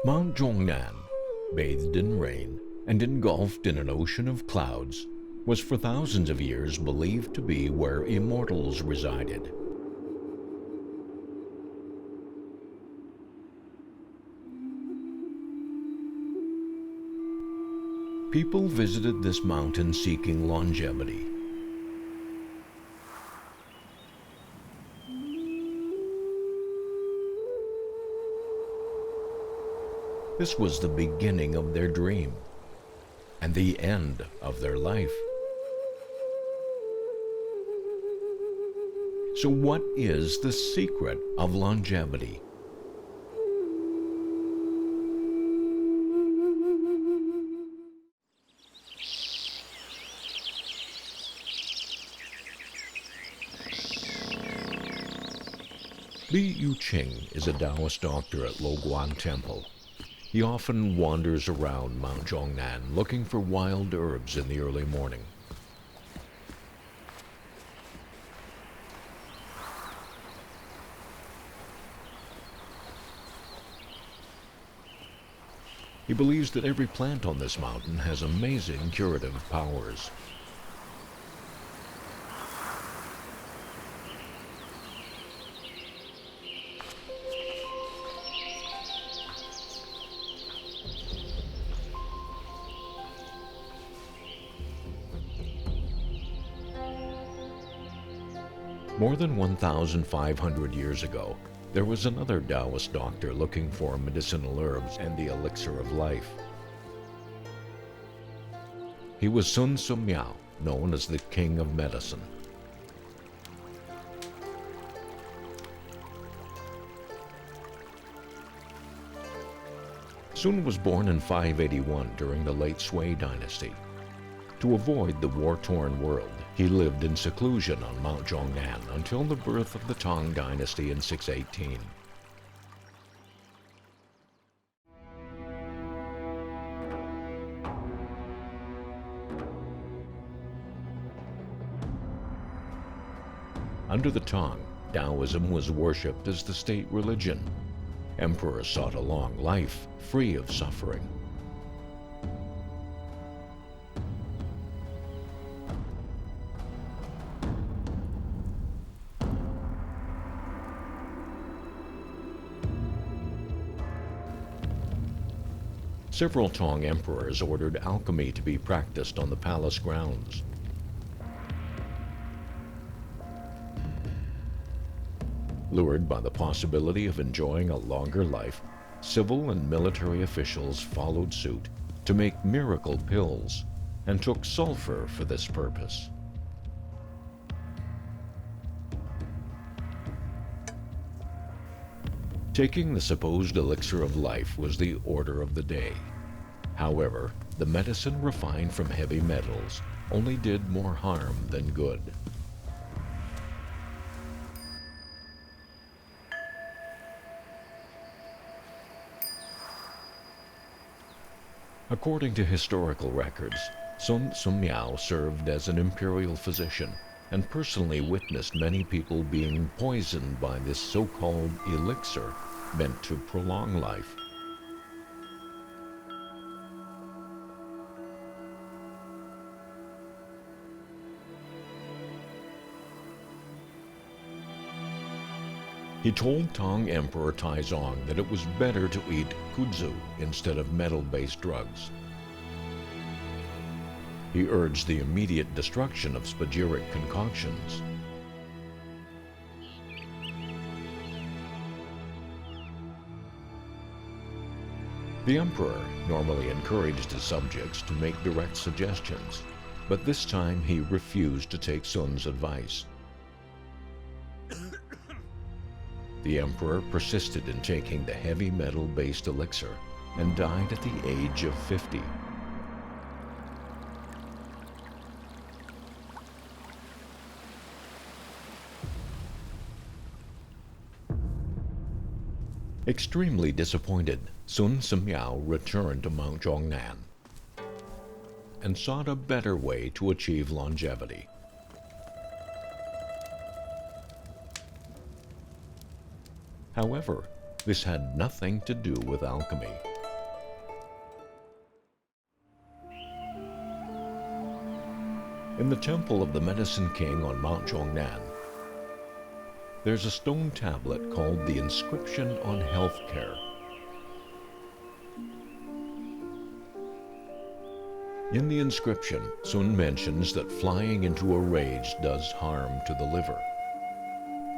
Mount Zhongnan, bathed in rain and engulfed in an ocean of clouds, was for thousands of years believed to be where immortals resided. People visited this mountain seeking longevity. This was the beginning of their dream and the end of their life. So what is the secret of longevity? Li Yuqing is a Taoist doctor at Laozi Temple. He often wanders around Mount Zhongnan looking for wild herbs in the early morning. He believes that every plant on this mountain has amazing curative powers. More than 1,500 years ago, there was another Taoist doctor looking for medicinal herbs and the elixir of life. He was Sun Simiao, known as the King of Medicine. Sun was born in 581 during the late Sui dynasty. To avoid the war-torn world, he lived in seclusion on Mount Zhongnan until the birth of the Tang dynasty in 618. Under the Tang, Taoism was worshipped as the state religion. Emperors sought a long life, free of suffering. Several Tang emperors ordered alchemy to be practiced on the palace grounds. Lured by the possibility of enjoying a longer life, civil and military officials followed suit to make miracle pills and took sulfur for this purpose. Taking the supposed elixir of life was the order of the day. However, the medicine refined from heavy metals only did more harm than good. According to historical records, Sun Simiao served as an imperial physician and personally witnessed many people being poisoned by this so-called elixir meant to prolong life. He told Tang Emperor Taizong that it was better to eat kudzu instead of metal-based drugs. He urged the immediate destruction of spagyric concoctions. The emperor normally encouraged his subjects to make direct suggestions, but this time he refused to take Sun's advice. The emperor persisted in taking the heavy metal-based elixir and died at the age of 50. Extremely disappointed, Sun Simiao returned to Mount Zhongnan and sought a better way to achieve longevity. However, this had nothing to do with alchemy. In the temple of the Medicine King on Mount Zhongnan, there's a stone tablet called the Inscription on Healthcare. In the inscription, Sun mentions that flying into a rage does harm to the liver.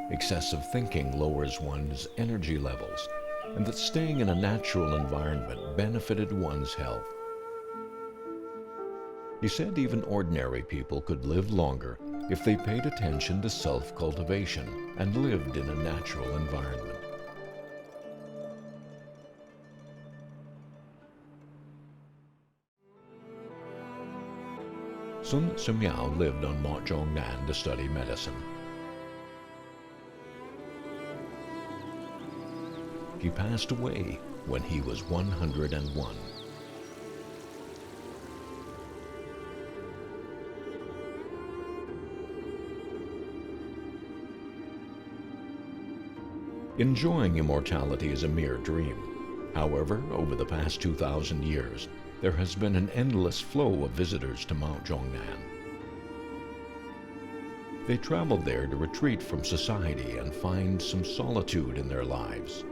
Excessive thinking lowers one's energy levels, and that staying in a natural environment benefited one's health. He said even ordinary people could live longer if they paid attention to self-cultivation and lived in a natural environment. Sun Simiao lived on Mount Zhongnan to study medicine. He passed away when he was 101. Enjoying immortality is a mere dream. However, over the past 2,000 years, there has been an endless flow of visitors to Mount Zhongnan. They traveled there to retreat from society and find some solitude in their lives.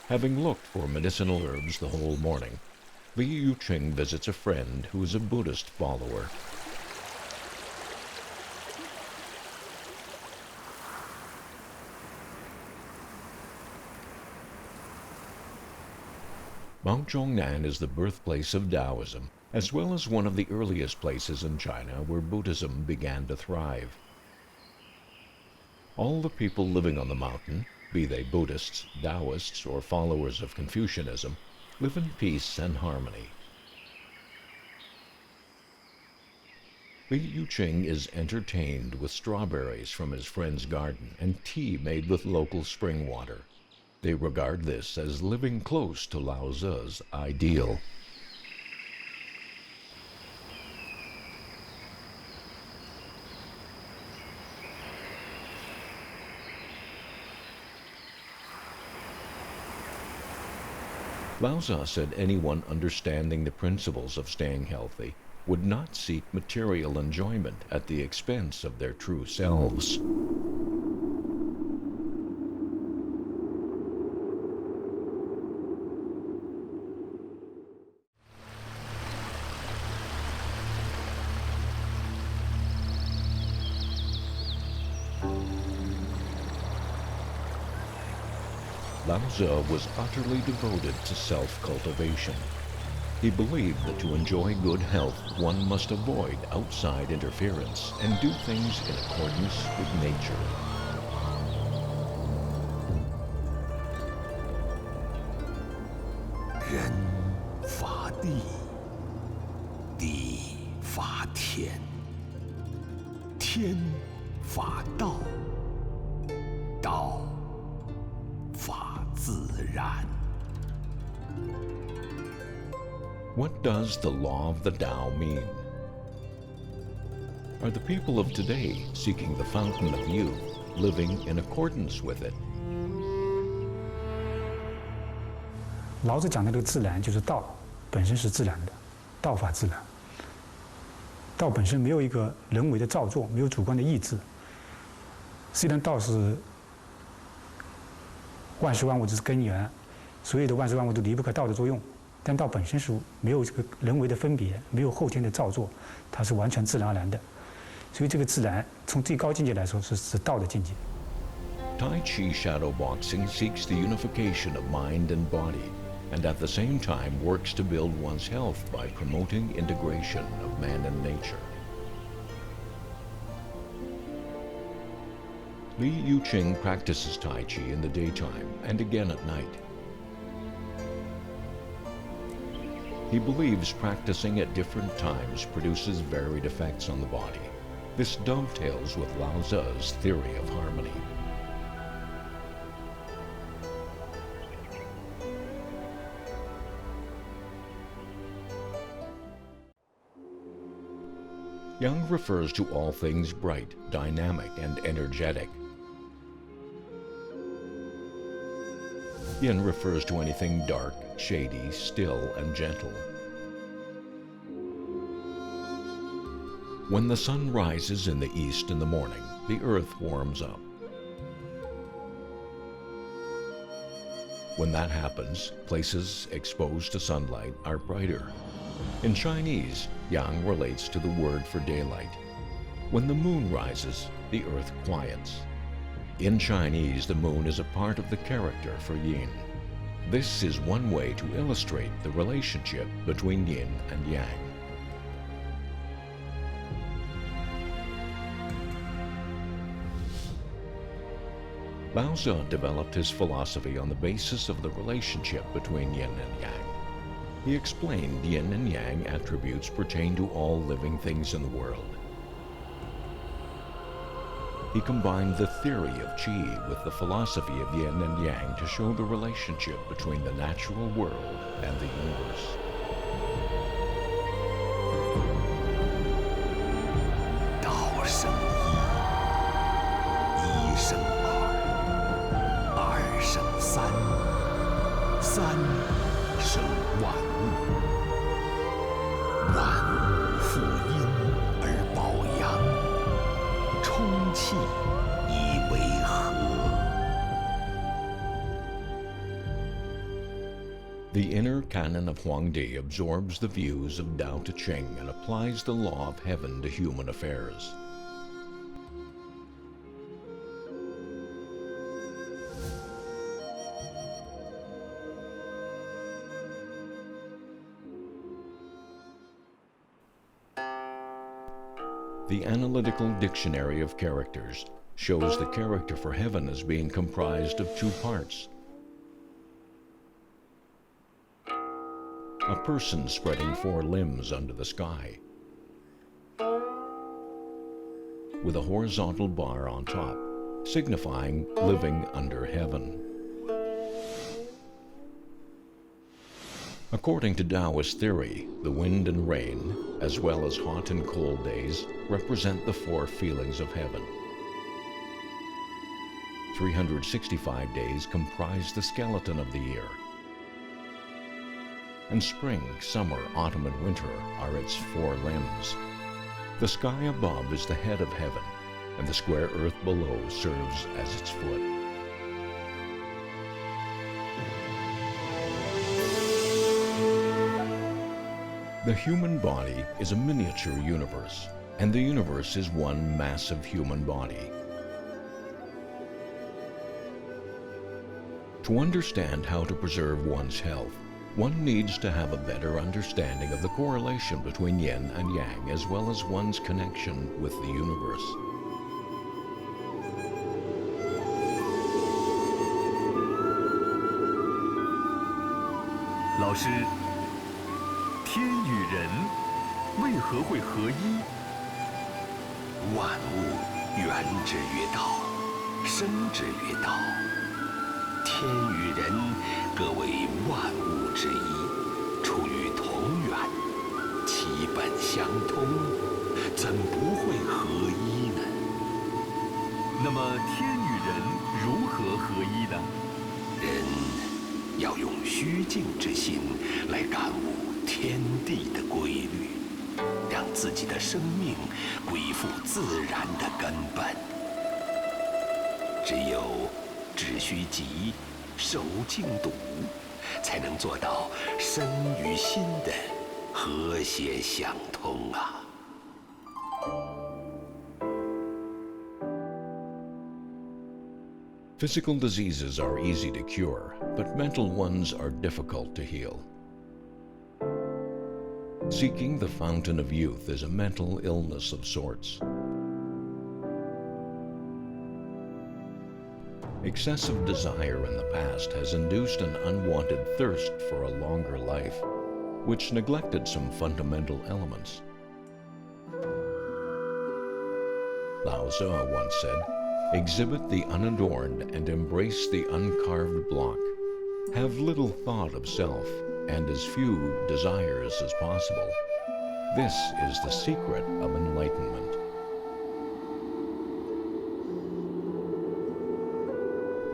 Having looked for medicinal herbs the whole morning, Li Yuqing visits a friend who is a Buddhist follower. Mount Zhongnan is the birthplace of Taoism, as well as one of the earliest places in China where Buddhism began to thrive. All the people living on the mountain, be they Buddhists, Taoists, or followers of Confucianism, live in peace and harmony. Li Yuqing is entertained with strawberries from his friend's garden and tea made with local spring water. They regard this as living close to Laozi's ideal. Laozi said anyone understanding the principles of staying healthy would not seek material enjoyment at the expense of their true selves. Laozi was utterly devoted to self-cultivation. He believed that to enjoy good health, one must avoid outside interference and do things in accordance with nature. Ren fa di, di fa tian, tian fa dao, dao fa自然. What does the law of the Tao mean? Are the people of today seeking the fountain of youth, living in accordance with it? 老子讲的这个自然就是道，本身是自然的，道法自然。道本身没有一个人为的造作，没有主观的意志。虽然道是万事万物之根源，所有的万事万物都离不开道的作用，但道本身是没有这个人为的分别，没有后天的造作，它是完全自然而然的。所以这个自然从最高境界来说是道的境界。Tai Chi shadow boxing seeks the unification of mind and body, and at the same time works to build one's health by promoting integration of man and nature. Li Yuqing practices Tai Chi in the daytime and again at night. He believes practicing at different times produces varied effects on the body. This dovetails with Laozi's theory of harmony. Yang refers to all things bright, dynamic, and energetic. Yin refers to anything dark, shady, still, and gentle. When the sun rises in the east in the morning, the earth warms up. When that happens, places exposed to sunlight are brighter. In Chinese, yang relates to the word for daylight. When the moon rises, the earth quiets. In Chinese, the moon is a part of the character for yin. This is one way to illustrate the relationship between yin and yang. Laozi developed his philosophy on the basis of the relationship between yin and yang. He explained yin and yang attributes pertain to all living things in the world. He combined the theory of qi with the philosophy of yin and yang to show the relationship between the natural world and the universe. Tao 生一，一生二，二生三，三生万物，万物负阴而抱阳，充气以为和。 The inner canon of Huangdi absorbs the views of Tao Te Ching and applies the law of heaven to human affairs. The Analytical Dictionary of Characters shows the character for heaven as being comprised of two parts. A person spreading four limbs under the sky, with a horizontal bar on top, signifying living under heaven. According to Taoist theory, the wind and rain, as well as hot and cold days, represent the four feelings of heaven. 365 days comprise the skeleton of the year. And spring, summer, autumn, and winter are its four limbs. The sky above is the head of heaven, and the square earth below serves as its foot. The human body is a miniature universe, and the universe is one massive human body. To understand how to preserve one's health, one needs to have a better understanding of the correlation between yin and yang, as well as one's connection with the universe. Laozi, 天与人为何会合一？万物源之于道，生之于道。天与人各为万物之一，出于同源，其本相通，怎不会合一呢？那么天与人如何合一呢？人要用虚静之心来感悟天地的规律，让自己的生命归附自然的根本。只有只需急，守静笃，才能做到身与心的和谐相通啊。Physical diseases are easy to cure, but mental ones are difficult to heal. Seeking the fountain of youth is a mental illness of sorts. Excessive desire in the past has induced an unwanted thirst for a longer life, which neglected some fundamental elements. Laozi once said, "Exhibit the unadorned and embrace the uncarved block. Have little thought of self and as few desires as possible. This is the secret of enlightenment.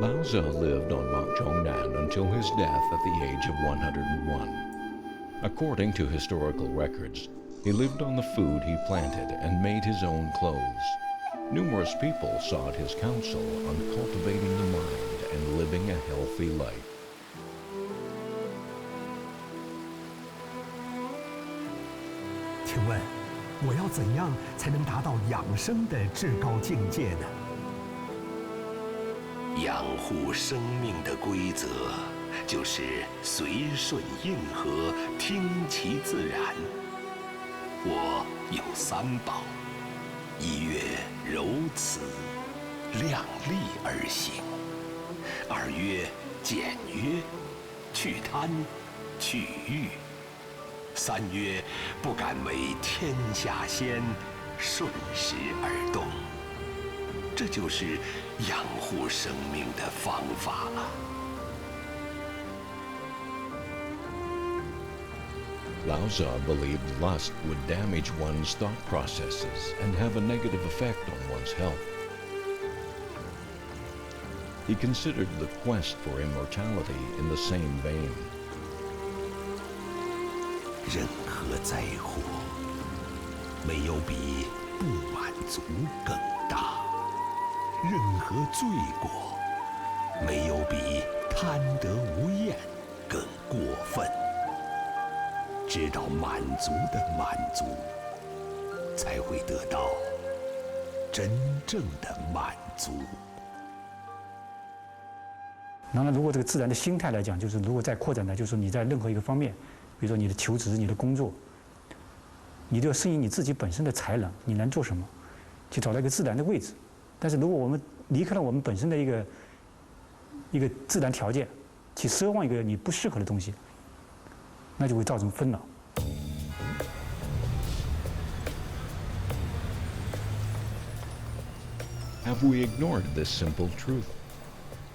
Laozi lived on Mount Zhongnan until his death at the age of 101. According to historical records, he lived on the food he planted and made his own clothes. Numerous people sought his counsel on cultivating the mind and living a healthy life. 请问，我要怎样才能达到养生的至高境界呢？养护生命的规则，就是随顺应和，听其自然。我有3宝：一曰柔慈，量力而行；二曰简约，去贪，去欲；三曰不敢为天下先，顺时而动。这就是养护生命的方法了。Laozi believed lust would damage one's thought processes and have a negative effect on one's health. He considered the quest for immortality in the same vein. 任何灾祸，没有比不满足更大；任何罪过，没有比贪得无厌更过分。知道满足的满足，才会得到真正的满足。当然，如果这个自然的心态来讲，就是如果再扩展呢，就是你在任何一个方面，比如说你的求职、你的工作，你都要适应你自己本身的才能，你能做什么，去找到一个自然的位置。但是如果我们离开了我们本身的一个自然条件，去奢望一个你不适合的东西，那就会造成纷扰。Have we ignored this simple truth?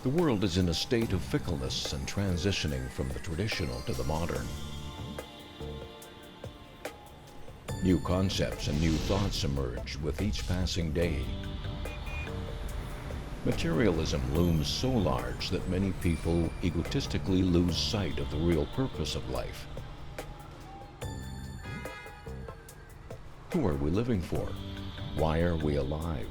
The world is in a state of fickleness and transitioning from the traditional to the modern. New concepts and new thoughts emerge with each passing day. Materialism looms so large that many people egotistically lose sight of the real purpose of life. Who are we living for? Why are we alive?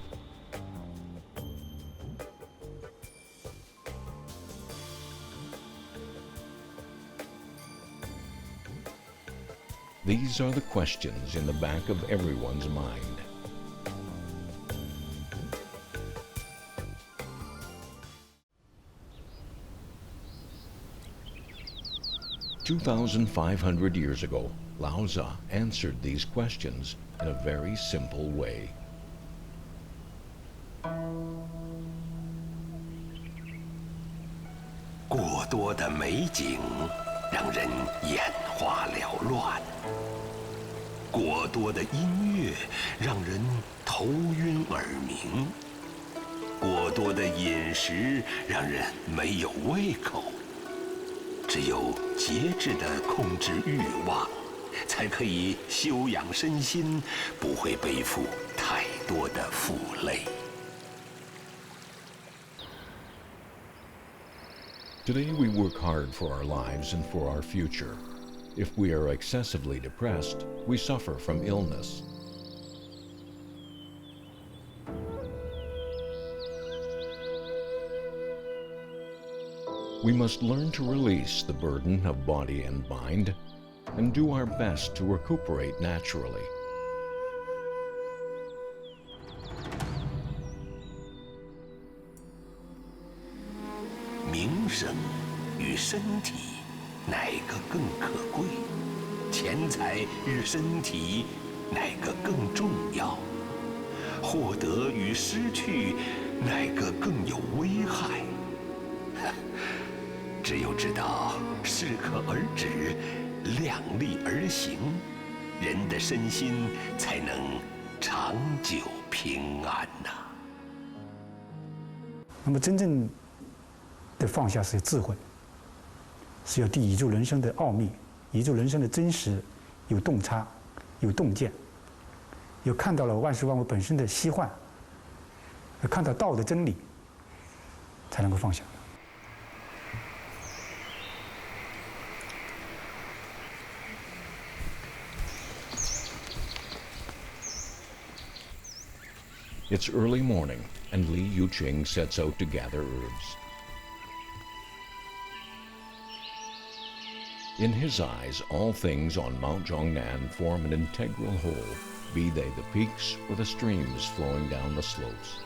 These are the questions in the back of everyone's mind. "2,500 years ago, Laozi answered these questions in a very simple way. 过多的美景让人眼花缭乱，过多的音乐让人头晕耳鸣，过多的饮食让人没有胃口。只有节制地控制欲望，才可以修养身心，不会背负太多的负累。Today we work hard for our lives and for our future. If we are excessively depressed, we suffer from illness. We must learn to release the burden of body and mind and do our best to recuperate naturally. 名声与身体，哪个更可贵？钱财与身体，哪个更重要？获得与失去，哪个更有危害？只有知道适可而止，量力而行，人的身心才能长久平安呐。那么真正的放下是智慧，是要对宇宙人生的奥秘、宇宙人生的真实有洞察，有洞见，有看到了万事万物本身的虚幻，看到道的真理，才能够放下。It's early morning, and Li Yuqing sets out to gather herbs. In his eyes, all things on Mount Zhongnan form an integral whole, be they the peaks or the streams flowing down the slopes.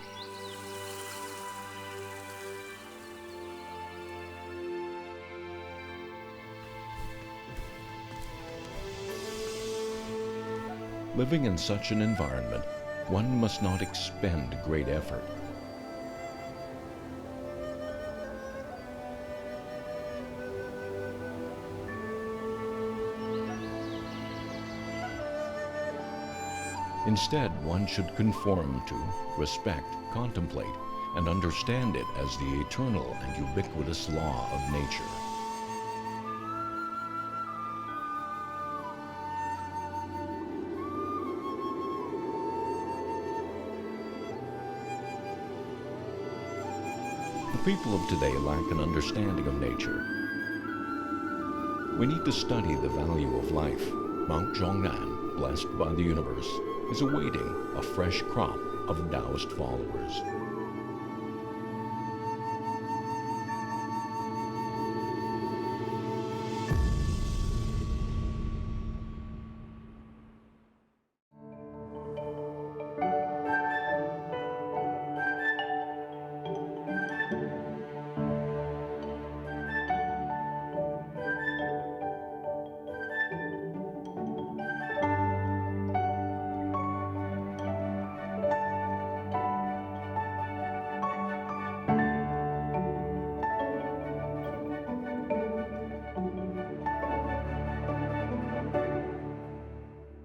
Living in such an environment, one must not expend great effort. Instead, one should conform to, respect, contemplate, and understand it as the eternal and ubiquitous law of nature. The people of today lack an understanding of nature. We need to study the value of life. Mount Zhongnan, blessed by the universe, is awaiting a fresh crop of Taoist followers.